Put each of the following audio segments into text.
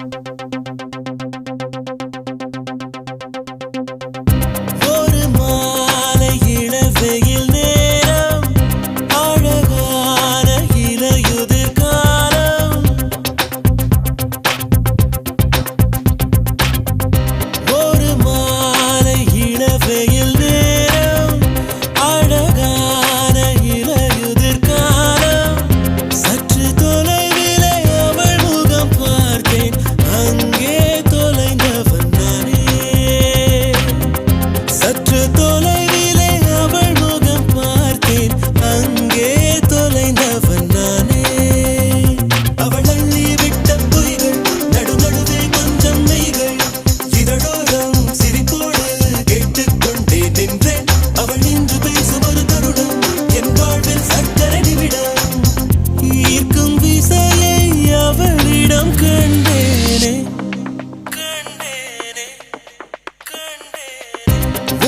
ஒரு மாலை இளவெயில் நேரம், அழகான இலையுதிர் காலம். ஒரு மாலை இளவெயில் நேரம், அழகான இலையுதிர் காலம். சற்று தொலைவிலே அவள் முகம் பார்த்தேன், அங்கே தொலைந்தவன் நானே. சற்று தொலைவிலே அவள் முகம் பார்த்தேன், அங்கே தொலைந்தவன் நானே. அவள் அள்ளிவிட்ட பொய்கள், நடுநடுவே கொஞ்சம் மெய்கள், இதழோரம் சிரிப்போடு கேட்டுக்கொண்டே நின்றேன். அவள் நின்று பேசும் ஒரு தருணம், என் வாழ்வில் சக்கரை நிமிடம். ஈர்க்கும் விசையை அவளிடம் கண்டேனே, கண்டேனே, கண்டேனே.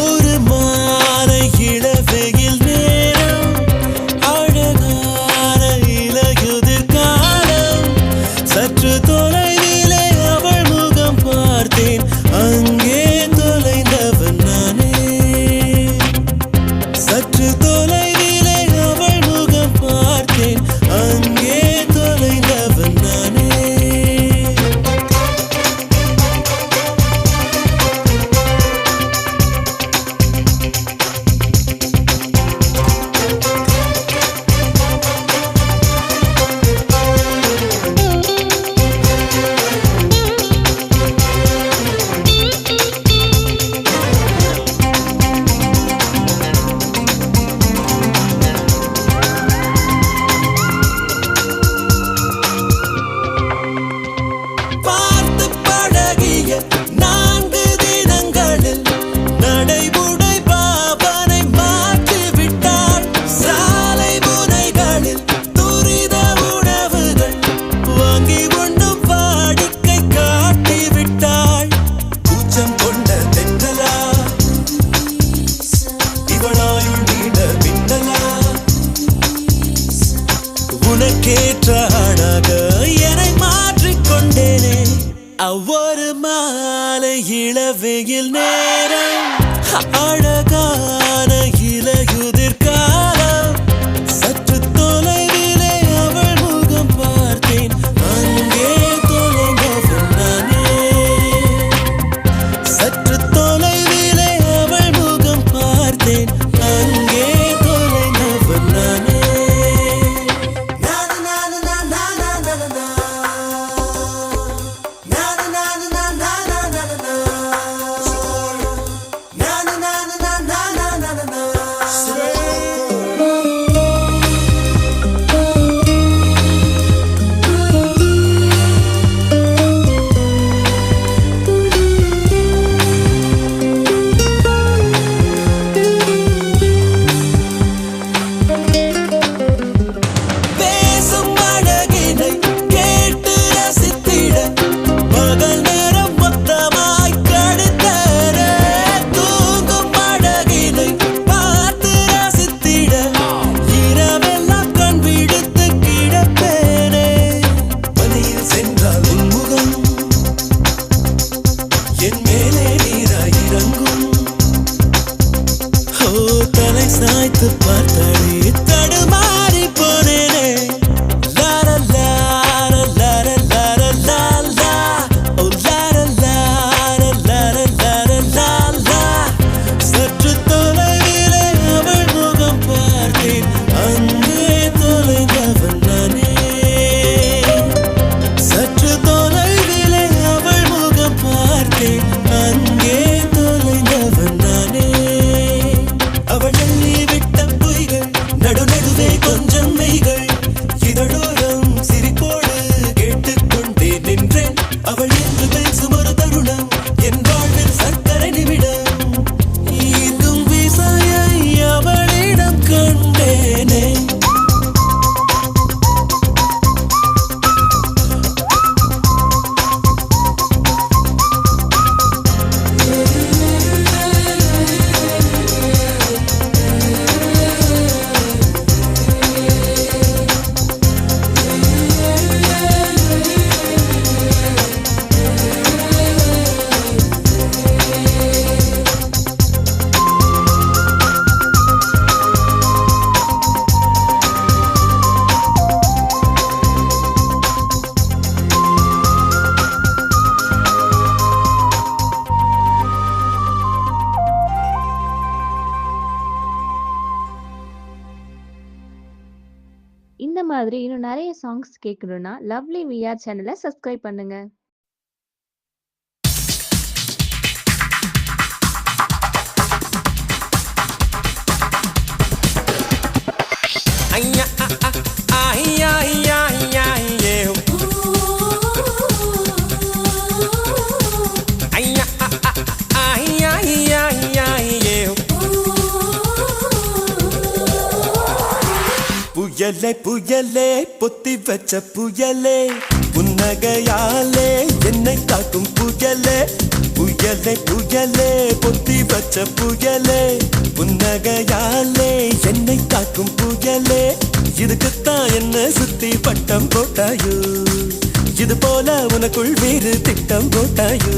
ஒரு மாலை இளவெயில் நேரம், அழகான இலையுதிர் காலம். சற்று தொலைவிலே அவள் முகம் பார்த்தேன், அங்கே தொலைந்தவன் நானே. சற்று தொலைவிலே அவள் முகம் பார்த்தேன், அங்கே தொலைந்தவன் நானே. பார்த்து பழகிய 4 தினங்களில் நடைமுறை பாவனை மாற்றிவிட்டாள். சாலை முனைகளில் துரித உணவுகள் வாங்கி உண்ணும் வாடிக்கை காட்டிவிட்டாள். கூச்சம் கொண்ட தென்றலா, இவளாயுள் நீண்ட மின்னலா, உனக்கேற்ற ஆணாக என்னை மாற்றிக்கொண்டேனே. ஒவ்வொரு மாலை இளவெயில் நேரம், அழகான இலையுதிர் காலம். சற்று தொலைவிலே அவள் முகம் பார்த்தேன், அங்கே தொலைந்தவன் நானே. சற்று தொலைவிலே அவள் முகம் பார்த்தேன், அங்கே தொலைந்தவன் நானே. Na na na na na na na na na na na na na na na மாதிரி இன்னும் நிறைய சாங்ஸ் கேட்கணும்னா லவ்லி விஆர் சேனலை சப்ஸ்கிரைப் பண்ணுங்க. ஐயா ஐயா ஐயா ஐயா ஐயே ஐயா ஐயா ஐயா ஐயா ஐயே புயலே புயலே பொத்தி வச்ச புயலே புன்னகையாலே என்னை காக்கும் புயலே புயலே புயலே பொத்தி வச்ச புயலே புன்னகையாலே என்னை காக்கும் புயலே இதுக்குத்தான் என்ன சுத்தி பட்டம் போட்டாயோ இது போல உனக்குள் வேறு திட்டம் போட்டாயோ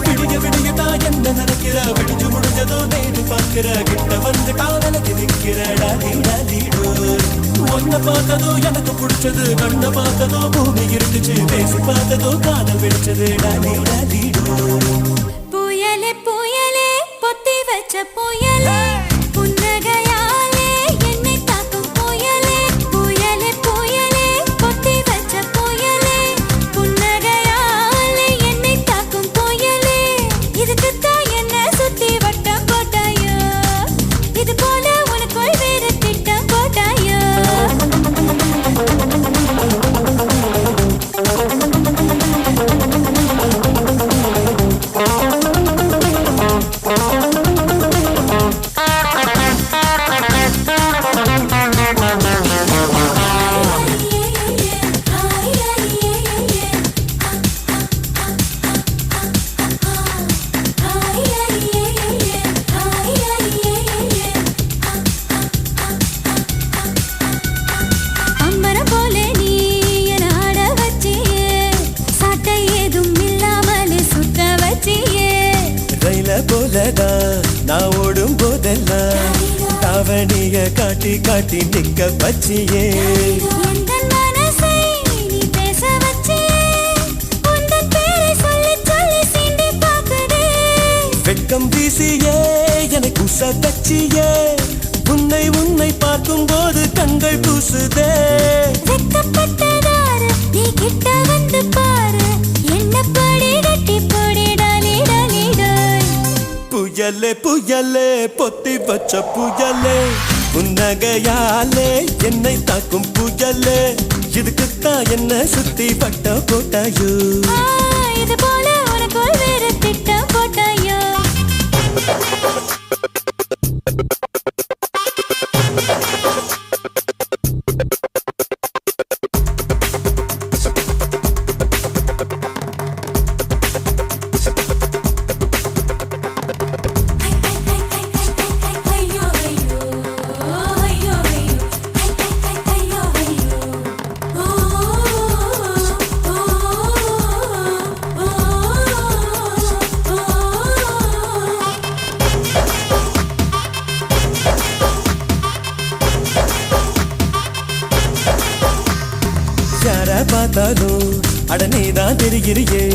விடிய விடியதான் என்ன நினைக்கிற விடிஞ்சு முடிஞ்சதோ நேரு பார்க்கிற கிட்ட வந்து காதலுக்கு நிற்கிற டாலிடோ ஒன்ன பார்த்ததோ எனக்கு பிடிச்சது கண்ண பார்த்ததோ பூமி இருந்துச்சு பேசி பார்த்ததோ காதல் வெடிச்சது டாலிடோ புயலே புயலே பொத்தி வச்ச புயலே புன்னகையாலே என்னை தாக்கும் புயலே புயலே புயலே பொத்தி வச்ச புயலே புன்னகையாலே என்னை தாக்கும் புயலே இதுக்குத்தான் என்ன சுத்தி வட்டம் போட்டாயோ இது போல உனக்குள் வேறு திட்டம் போட்டாயோ நான் ஓடும் போதெல்லாம் தாவணிய காட்டி காட்டி நிக்க பச்சியே வெட்கம் வீசியே எனக்கு உசதச்சியே உன்னை உன்னை பார்க்கும் போது கண்கள் கூசுதே வெட்கப்பட்டதாரு நீ கிட்ட வந்து பாரு என்ன படி கட்டி போடி டாலி டாலி டாய் புயலே புயலே பொத்தி வச்ச புயலே புன்னகையாலே என்னை தாக்கும் புயலே இதுக்குத்தான் என்ன சுத்தி பட்ட போட்டாயோ இது போல உனக்குள் வேறு திட்டம் போட்டாயோ பார்த்தாலும் அடனேதான் தெரிகிறியே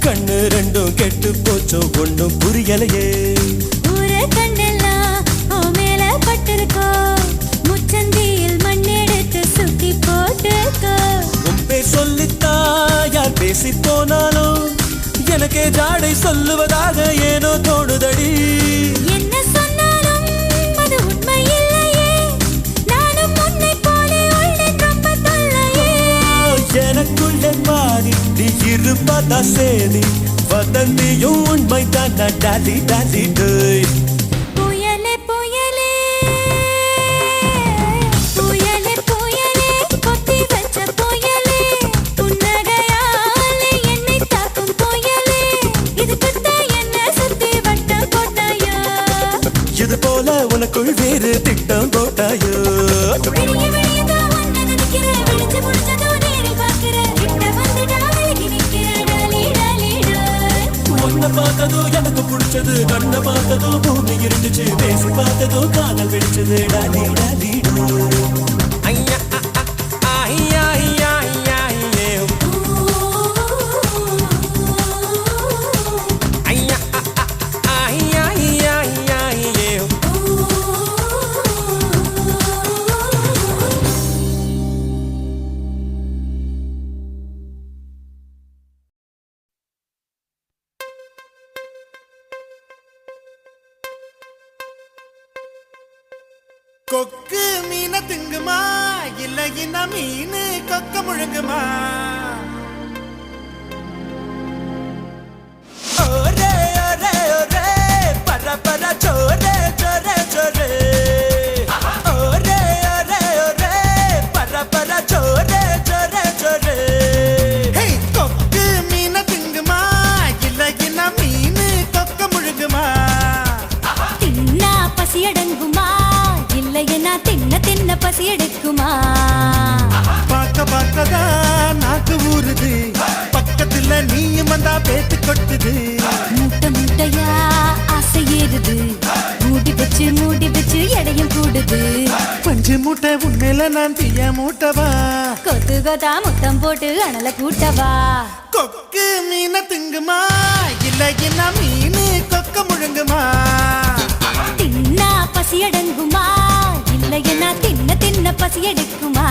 கண்ணு ரெண்டும் கெட்டு போச்சோ ஒன்னும் புரியலையே ஊரே கண்ணெல்லாம் ஓ மேல பட்டிருக்கோ முச்சந்தியில் மண்ணெடுத்து சுத்தி போட்டுக்கோ உன் பேர் சொல்லித்தா யார் பேசி போனாலும் எனக்கே ஜாடை சொல்லுவதாக ஏனோ தோணுதடி என்ன சொன்னாலும் அது உண்மை இல்லையே நானும் உன்னை போல உள்ளேன் ரொம்ப தொல்லையே எனக்குள்ளே மாறி நீ இருப்பதா சேரி வதந்தியும் உண்மைதான் டாலி டாலி டேய் புயலே புயலே புயலே புயலே பொத்தி வச்ச புயலே புன்னகையாலே என்னை தாக்கும் புயலே இதுக்குத்தான் என்ன சுத்தி வட்டம் போட்டாயோ இது போல உனக்குள் வேறு திட்டம் போட்டாயோ விடிய விடியதான் உன்னை நினைக்கிறேன் விழிச்சு முடிச்சதோ நேரில் பார்க்கிறேன் கிட்ட வந்துட்டா விலகி நிற்கிறேன் டாலி டாலி டாய் உன்னை பார்த்ததோ எனக்கு பிடிச்சது கண்ணை பார்த்ததோ பூமி இருந்துச்சு பேசி பார்த்ததோ காதல் வெடிச்சது டாலி டாலி ஐயா ஐயா ஐயா ஐயா ஐயா ஐயா ஐயா ஐயா கொக்கு மீன திங்குமா இல்லைன்னா மீன் கொக்க முழுங்குமா ஓரே ஓரே ஓரே பர பர சோரே சோரே சோரே ஓரே ஓரே ஓரே பர பர சோரே சோரே சோரே ஹே கொக்கு மீன திங்குமா இல்லைன்னா மீன் கொக்க முழுங்குமா தின்னா பசி அடங்குமா இல்லையனா தின்ன தின்ன பசி எடுக்குமா பார்க்க பார்க்கதான் நாக்கு ஊறுது பக்கத்துல நீயும் வந்தா பேத்து கொட்டுது மூட்டை மூட்டையா ஆசை ஏறுது மூடி வச்சு எடையும் கூடுது பஞ்சு மூட்டை உண்மையில நான் தீய மூட்டவா கொத்து கொத்தா முத்தம் போட்டு அனல கூட்டவா கொக்கு மீன திங்குமா இல்லைன்னா மீன் கொக்க முழுங்குமா தின்னா பசி அடங்குமா இல்லையனா தின்ன தின்ன பசி எடுக்குமா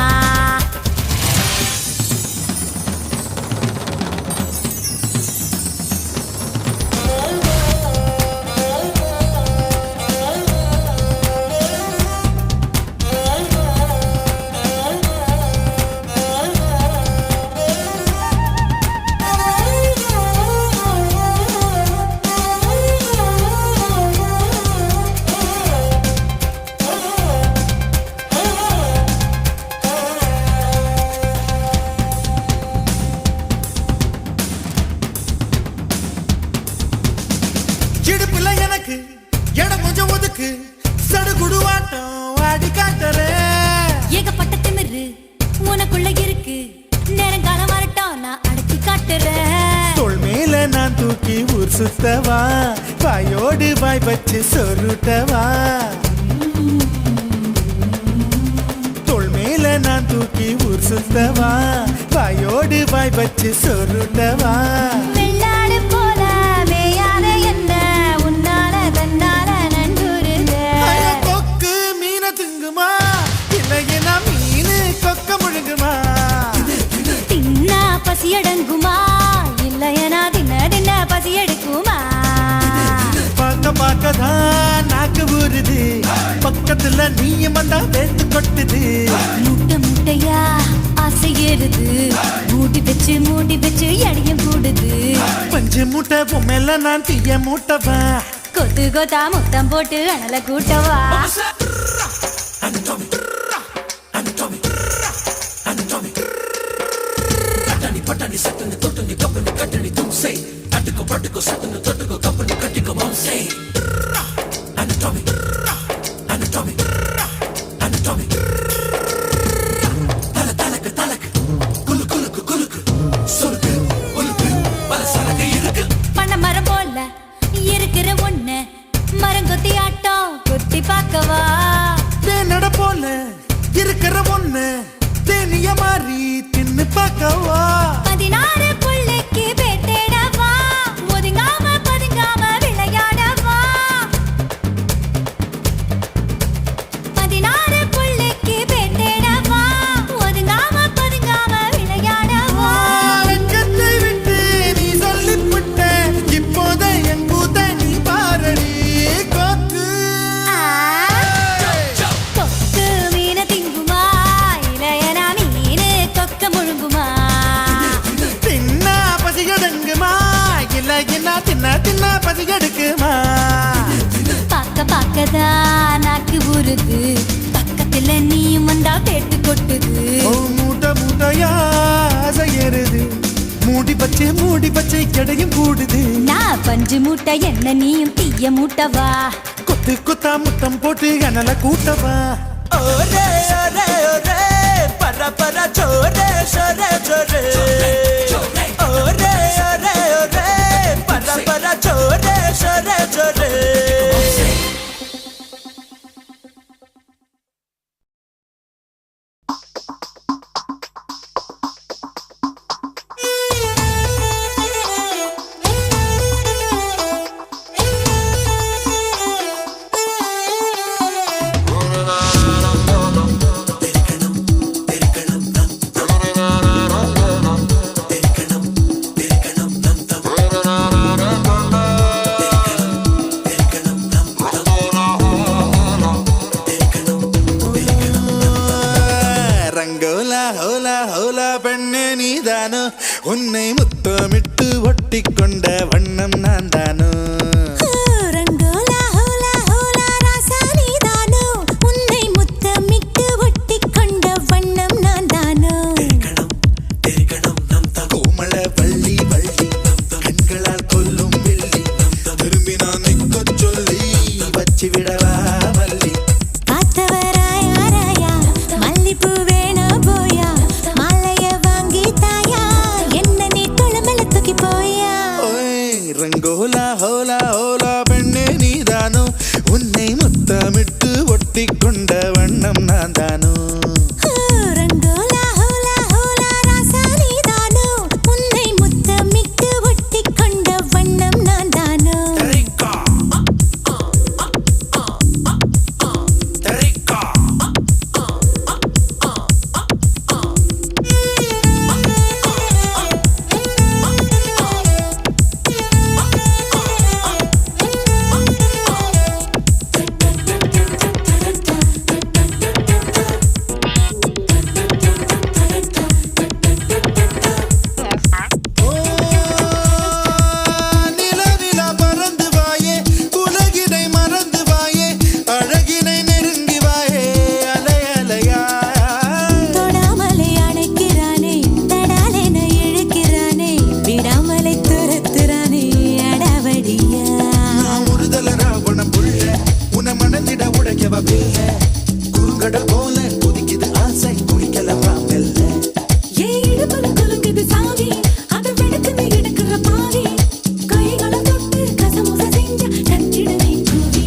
இடுப்புல எனக்கு இடம் கொஞ்சம் ஒதுக்கு சடுகுடுவாட்டம் ஆடி காட்டுறேன் ஏகப்பட்ட திமிரு உனக்குள்ள இருக்கு நேரங்காலம் வரட்டும் நான் அடக்கி காட்டுறேன் தோள் மேல நான் தூக்கி ஊர் சுத்தவா வாயோடு வாய் வச்சு சொருட்டவா தோள் மேல நான் தூக்கி ஊர் சுத்தவா வாயோடு வாய் வச்சு சொருட்டவா வெள்ளாடு போல மேயாத என்ன உன்னால தன்னால நண்டுருங்க ஐயோ, கொக்கு மீன திங்குமா இல்லைன்னா மீன் கொக்க முழுங்குமா தின்னா பசி அடங்குமா இல்லையனா தின்ன தின்ன பசி எடுக்குமா பார்க்க பார்க்கதான் நாக்கு ஊறுது பக்கத்துல நீயும் வந்தா பேத்து கொட்டுது மூட்டை மூட்டையா ஆசை ஏறுது மூடி வச்சு எடையும் கூடுது பஞ்சு மூட்டை பொம்மையில நான் தீய மூட்டவா கொத்து கொத்தா முத்தம் போட்டு அனல கூட்டவா பட்டணி சட்டனு தொட்டனி கப்பனி கட்டணி தும்சே அட்டுக்கோ பட்டுக்கோ சட்டனு தொட்டுக்கோ கப்பனி கட்டிக்கோ மம்சே அனடமி அனடமி அனடமி தலக்கு தலக்கு குலு குலுக்கு குலுக்கு சொருக்கு உலுக்கு பல சரக்கு இருக்கு பண்ண மரம் போல இருக்கிற ஒண்ணு மரங்கொத்தி ஆட்டம் கொத்தி பார்க்கவா தேனட போல இருக்கிற ஒண்ணு தேனிய மாறி தின்னு பார்க்கவா 16 புள்ளைக்கு பேட்டேடவா ஒதுங்காம பதுங்காம விளையாடவா 16 புள்ளைக்கு பேட்டேடவா ஒதுங்காம பதுங்காம விளையாடவா வெட்கத்தை விட்டு நீ சொல்லிவிட்ட இப்போத என் கூத்த நீ பாரடி கொக்கு கொக்கு மீன திங்குமா இளையனா மீனு கொக்க முழுங்குமா தின்னா பசி எடுங்குமா இல்லைன்னா தின்ன தின்ன பசி எடுக்குமா பார்க்க பார்க்கதான் நாக்கு ஊறுது பக்கத்துல நீயும் வந்தா பேட்டு கொட்டுது ஓ மூட்டை மூட்டையா ஆசை ஏறுது மூடி பச்சை கிடையும் கூடுது நான் பஞ்சு மூட்டை என்ன நீயும் தீய மூட்டவா கொத்து கொத்தா முத்தம் போட்டு அனல கூட்டவா ஓரே ஓரே ஓரே பர பர சோரே சோரே சோரே ஓரே ஓரே ஓரே பர பர சோரே சோரே சோரே கொண்ட வண்ணம் நான் தானோ ரங்கோலா ஹோலா ஹோலா ராசா நீதானோ உன்னை முத்தமிட்டு ஒட்டிக் கொண்ட வண்ணம் நான் தானோ கோமள வள்ளி வள்ளி கண்களால் கொல்லும் வெள்ளி திரும்பி நான் நிற்கச் சொல்லி வச்சு விடவா மல்லி பார்த்தவராயா ராயா மல்லிப்பூ வேணா போயா மாலைய வாங்கி தாயா என்ன நீ குளமல தூக்கி போயா ஓய் ரங்கோலா ஹோலா ஹோலா பெண்ணே நீதானோ உன்னை முத்தமிட்டு ஒட்டி கொண்ட வண்ணம் நான் தானோ ரங்கோலா ஹோலா ஹோலா ராசா நீதானோ உன்னை முத்தமிட்டு ஒட்டிக் கொண்ட வண்ணம் நான் தானோ நிலவிலா பறந்து வாயே உலகினை மறந்து வாயே அழகினை நெருங்கி வாயே அலை அலையா தொடாமலை அணைக்கிறானே தடாலென இழுக்கிறானே விடாமலை துரத்துறானே அடவடியா நான் ஒருதல ராவண புள்ள உன மணந்திட உடைக்கவ பிள்ளை குறுங்கடல் போல கொதிக்குது ஆசை குளிக்கலவா மெல்ல இடுப்புல குலுங்குது சாவி அதை வெடுக்குது எடுக்கிற பாவி கைகளை தொட்டு கசமுச செஞ்ச நச்சிடுவே கூவி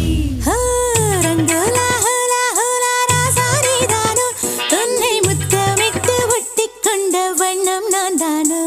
ரங்கோலா ஹோலா ஹோலா ராசா நீதானோ உன்னை முத்தமிட்டு ஒட்டிக் கொண்ட வண்ணம் நான் தானோ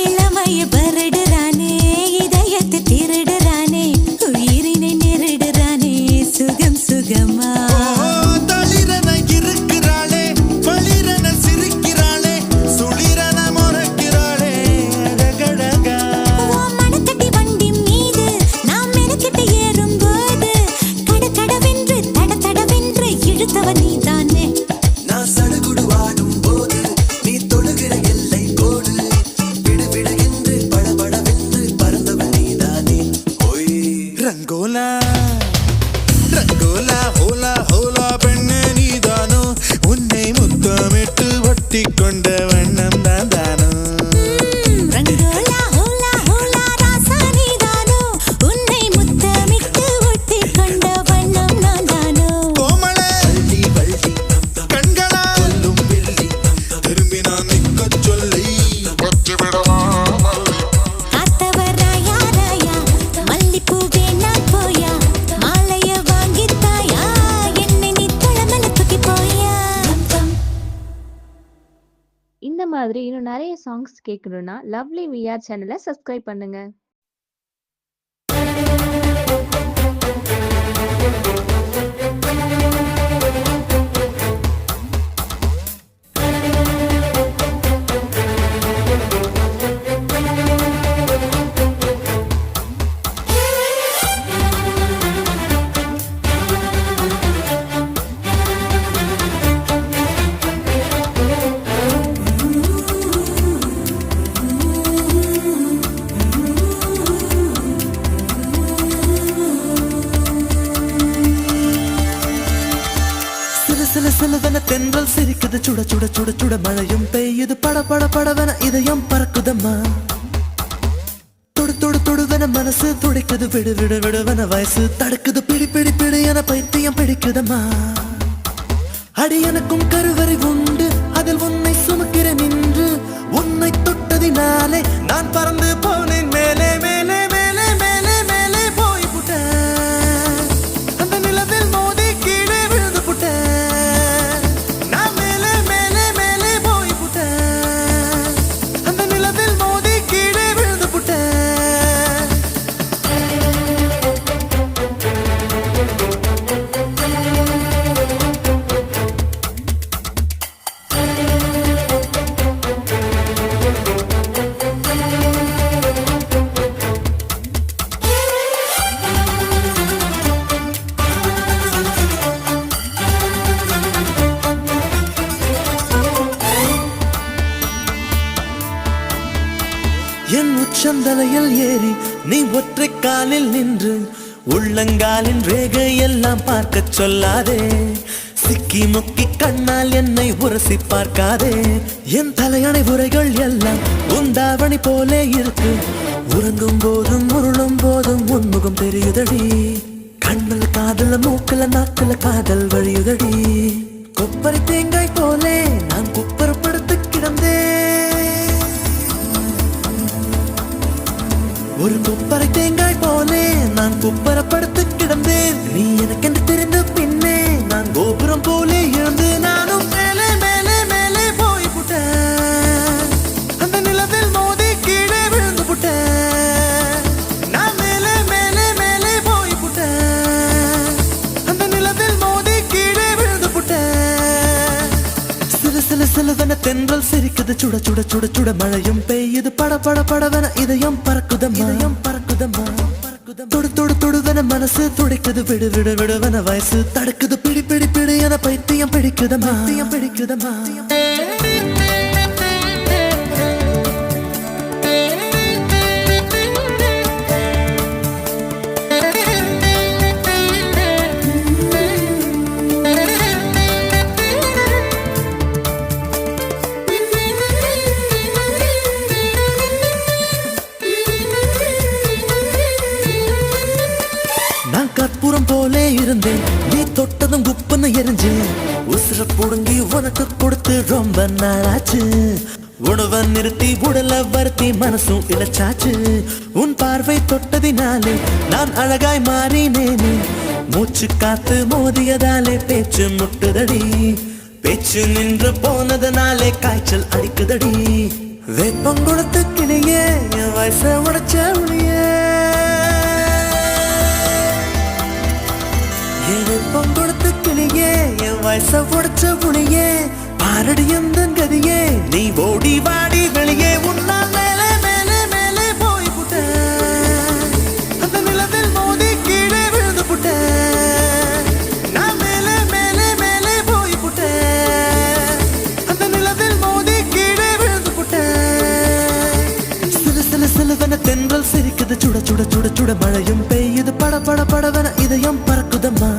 இளமைய பரடுறானே இதயத்தை திருடுறானே உயிரினை நெருடுறானே சுகம் சுகமா தளிரன இருக்கிறாளே பளிரன சிரிக்கிறாளே சுளிரன முறைக்கிறாளே அழகழகா உன் மனத்தட்டி வண்டி மீது நாம் மெனக்கிட்டு ஏறும்போது கடகடவென்று தடதடவென்று இழுத்தவ நீதானே நான் சடுகுடு வாடும் போது நீ தொடுகிற எல்லை கோடு விடு விடு என்று படபடவென்று பறந்தவள் நீதானே ஓய் ரங்கோலா ரங்கோலா ஹோலா ஹோலா பெண்ணே நீதானோ உன்னை முத்தமிட்டு ஒட்டி கொண்ட வண்ணம் நான் தானோ ரங்கோலா ஹோலா ஹோலா ராசா நீதானோ உன்னை முத்தமிட்டு ஒட்டிக் கொண்ட வண்ணம் நான் தானோ கோமள வள்ளி வள்ளி கண்களா கொல்லும் வெள்ளி திரும்பி நான் நிற்கச் சொல்லி காத்தவராயா ராயா மல்லிப்பூ வேணா போயா மாலைய வாங்கி தாயா என்னை நீ குளமல தூக்கி போயா இந்த மாதிரி இன்னும் நிறைய சாங்ஸ் கேட்கணும்னா லவ்லி விஆர் சேனலை சப்ஸ்கிரைப் பண்ணுங்க. சில சிலவென தென்றல் சிரிக்குது சுட சுட சுட சுட மழையும் பெய்யுது பட பட படவென இதயம் பறக்குதம்மா தொடு தொடு தொடுவென மனசு துடிக்குது விடு விடு விடுவென வயசு தடுக்குது பிடி பிடி பிடி என பைத்தியம் பிடிக்குதம்மா அடி எனக்கும் கருவறை உண்டு அதில் உன்னை சுமக்கிறேன் என்று உன்னை தொட்டதினாலே நான் பறந்து போனேன் மேலே மேலே மேலே மேலே மேலே போய் புட்டேன் அந்த நிலவில் மோதி கீழே விழுந்து புட்டேன் நான் மேலே மேலே மேலே போய் என் உச்சந்தலையில் ஏறி நீ ஒற்றை காலில் நின்று உள்ளங்காலின் ரேகை எல்லாம் பார்க்க சொல்லாதே சிக்கி முக்கி கண்ணால் என்னை உரசி பார்க்காதே என் தலையணை உரைகள் எல்லாம் உந்தாவணி போலே இருக்கு உறங்கும் போதும் உருளும் போதும் உன்முகம் தெரியுதடி கண்ணுல காதல மூக்குல நாக்குல காதல் வழியுதடி கொப்பரை தேங்காய் போலே நான் குப்பரப்படுத்து கிடந்தேன் ஒரு கொப்பரை தேங்காய் போலே நான் குப்பரப்படுத்து கிடந்தேன் நீ எனக்கென்று தெரிந்த பின்னே நான் கோபுரம் போலே இருந்து நானும் மேலே மேலே மேலே போய் புட்டேன் அந்த நிலவில் மோதி கீழே விழுந்து புட்டேன் நான் மேலே மேலே மேலே போய் புட்டேன் அந்த நிலவில் மோதி கீழே விழுந்து புட்டேன் சில சில சிலவென தென்றல் சிரிக்குது சுட சுட சுட சுட மழையும் பெய்யுது பட பட படவென இதயம் பறக்குதம்மா தொடு தொடு தொடுவென மனசு துடிக்குது விடு விடு விடுவென வயசு தடுக்குது பிடி பிடி பிடி என பைத்தியம் பிடிக்குதம்மா பிடிக்குதம்மா கற்பூரம் போலே இருந்தேன் நீ தொட்டதும் குப்புன்னு எரிஞ்சேன் உசுர புடுங்கி உனக்கு கொடுத்து ரொம்ப நாளாச்சு உணவை நிறுத்தி உடல வருத்தி மனசும் இழைச்சாச்சு உன் பார்வை தொட்டதினாலே நான் அழகாய் மாறினேனே மூச்சு காத்து மோதியதாலே பேச்சு முட்டுதடி பேச்சு நின்று போனதனாலே காய்ச்சல் அடிக்குதடி வேப்பம் கொடுத்த கிளியே என் வயச உடைச்ச உளியே பொங்கொடுத்த கிளியே என் வயச உடைச்ச புளியே பாரடி எந்த கதியே நீ ஓடி வாடி வெளியே உன்னால் மேலே மேலே மேலே போய் புட்டேன் அந்த நிலவில் மோதி கீழே விழுந்து புட்டேன் நான் மேலே மேலே மேலே போய் புட்டேன் அந்த நிலவில் மோதி கீழே விழுந்து புட்டேன் சில சில சிலவென தென்றல் சிரிக்குது சுட சுட சுட சுட மழையும் பெய்யுது பட பட படவென இதயம் பறக்குதம்மா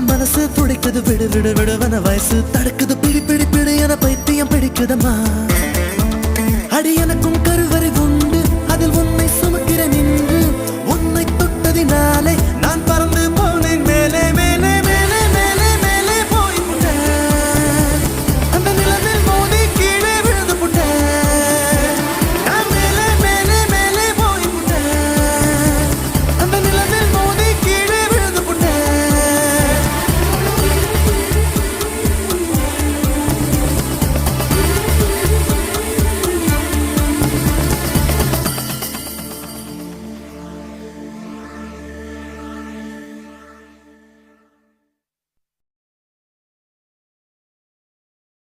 மனசு துடிக்குது விடு விடு விடுவன வயசு தடுக்குது பிடி பிடி பிடி என பைத்தியம் பிடிக்குதம்மா அடி எனக்கும் கருவறை உண்டு அதில் உன்னை சுமக்கிற நின்று உன்னை தொட்டதினாலே